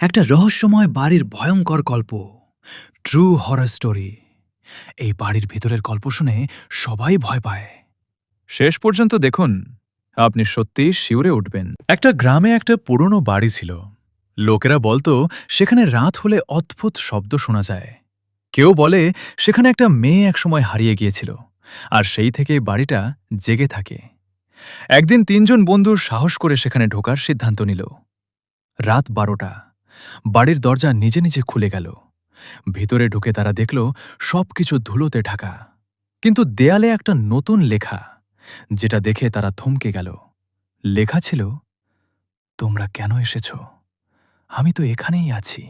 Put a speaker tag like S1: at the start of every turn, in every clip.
S1: একটা রহস্যময় বাড়ির ভয়ঙ্কর গল্প, ট্রু হরর স্টোরি। এই বাড়ির ভিতরের গল্প শুনে সবাই ভয় পায়।
S2: শেষ পর্যন্ত দেখুন, আপনি সত্যি শিউরে উঠবেন।
S1: একটা গ্রামে একটা পুরনো বাড়ি ছিল। লোকেরা বলতো সেখানে রাত হলে অদ্ভুত শব্দ শোনা যায়। কেউ বলে সেখানে একটা মেয়ে একসময় হারিয়ে গিয়েছিল, আর সেই থেকে বাড়িটা জেগে থাকে। একদিন ৩ জন বন্ধু সাহস করে সেখানে ঢোকার সিদ্ধান্ত নিল। রাত ১২টা, বাড়ির দরজা নিজে নিজে খুলে গেল। ভিতরে ঢুকে তারা দেখল সবকিছু ধুলোতে ঢাকা, কিন্তু দেয়ালে একটা নতুন লেখা, যেটা দেখে তারা থমকে গেল। লেখা ছিল, তোমরা কেন এসেছ? আমি তো এখানেই আছি।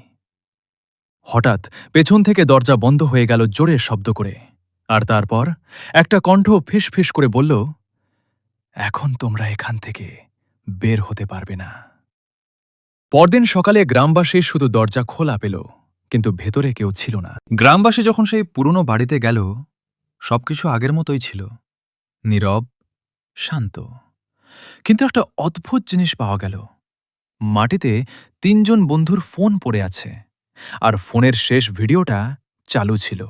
S1: হঠাৎ পেছন থেকে দরজা বন্ধ হয়ে গেল জোরে শব্দ করে, আর তারপর একটা কণ্ঠ ফিসফিস করে বলল, এখন তোমরা এখান থেকে বের হতে পারবে না। পরদিন সকালে গ্রামবাসী শুধু দরজা খোলা পেল, কিন্তু ভেতরে কেউ ছিল না।
S2: গ্রামবাসী যখন সেই পুরনো বাড়িতে গেল, সবকিছু আগের মতোই ছিল, নীরব,
S1: শান্ত। কিন্তু একটা অদ্ভুত জিনিস পাওয়া গেল। মাটিতে ৩ জন বন্ধুর ফোন পড়ে আছে, আর ফোনের শেষ ভিডিওটা চালু ছিল।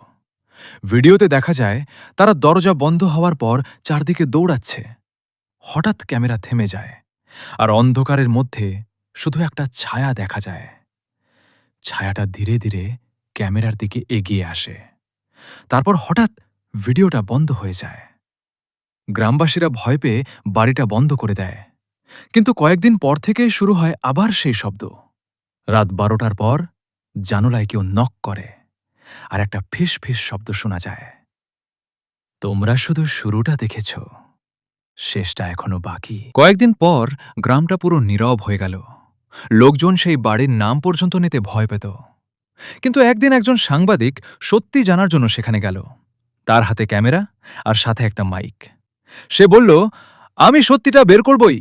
S1: ভিডিওতে দেখা যায় তারা দরজা বন্ধ হওয়ার পর চারদিকে দৌড়াচ্ছে। হঠাৎ ক্যামেরা থেমে যায়, আর অন্ধকারের মধ্যে শুধু একটা ছায়া দেখা যায়। ছায়াটা ধীরে ধীরে ক্যামেরার দিকে এগিয়ে আসে, তারপর হঠাৎ ভিডিওটা বন্ধ হয়ে যায়। গ্রামবাসীরা ভয় পেয়ে বাড়িটা বন্ধ করে দেয়, কিন্তু কয়েকদিন পর থেকে শুরু হয় আবার সেই শব্দ। রাত ১২টার পর জানালায় কেউ নক করে, আর একটা ফিস ফিস শব্দ শোনা যায়। তোমরা শুধু শুরুটা দেখেছ, শেষটা এখনো বাকি। কয়েকদিন পর গ্রামটা পুরো নীরব হয়ে গেল। লোকজন সেই বাড়ির নাম পর্যন্ত নিতে ভয় পেত। কিন্তু একদিন একজন সাংবাদিক সত্যি জানার জন্য সেখানে গেল। তার হাতে ক্যামেরা আর সাথে একটা মাইক। সে বলল, আমি সত্যিটা বের করবই।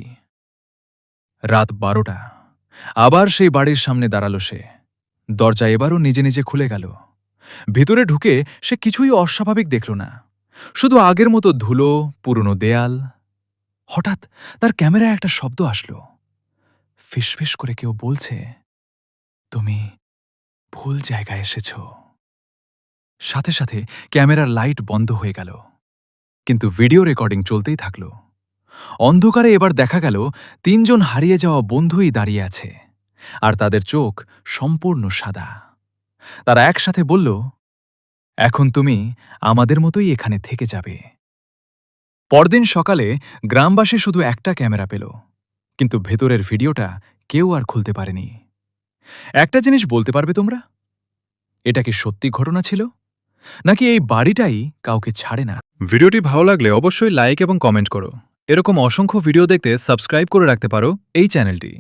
S1: রাত ১২টা, আবার সেই বাড়ির সামনে দাঁড়ালো সে। দরজা এবারও নিজে নিজে খুলে গেল। ভিতরে ঢুকে সে কিছুই অস্বাভাবিক দেখল না, শুধু আগের মতো ধুলো, পুরনো দেয়াল। হঠাৎ তার ক্যামেরায় একটা শব্দ আসলো। ফিসফিস করে কেউ বলছে, তুমি ভুল জায়গায় এসেছ। সাথে সাথে ক্যামেরার লাইট বন্ধ হয়ে গেল, কিন্তু ভিডিও রেকর্ডিং চলতেই থাকল। অন্ধকারে এবার দেখা গেল ৩ জন হারিয়ে যাওয়া বন্ধুই দাঁড়িয়ে আছে, আর তাদের চোখ সম্পূর্ণ সাদা। তারা একসাথে বলল, এখন তুমি আমাদের মতোই এখানে থেকে যাবে। পরদিন সকালে গ্রামবাসী শুধু একটা ক্যামেরা পেল, কিন্তু ভেতরের ভিডিওটা কেউ আর খুলতে পারেনি। একটা জিনিস বলতে পারবে তোমরা, এটা কি সত্যি ঘটনা ছিল, নাকি এই বাড়িটাই কাউকে ছাড়ে না?
S2: ভিডিওটি ভালো লাগলে অবশ্যই লাইক এবং কমেন্ট করো। এরকম অসংখ্য ভিডিও দেখতে সাবস্ক্রাইব করে রাখতে পারো এই চ্যানেলটি।